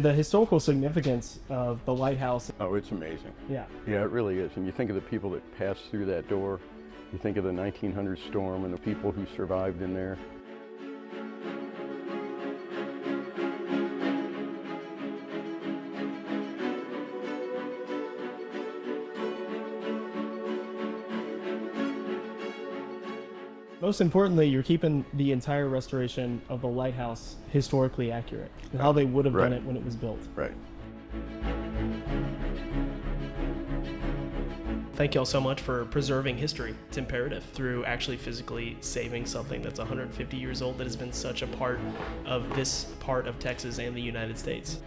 And the historical significance of the lighthouse. Oh, it's amazing. Yeah. Yeah, it really is. And you think of the people that passed through that door, you think of the 1900 storm and the people who survived in there. Most importantly, you're keeping the entire restoration of the lighthouse historically accurate and how they would have done it when it was built. Right. Thank you all so much for preserving history. It's imperative through actually physically saving something that's 150 years old that has been such a part of this part of Texas and the United States.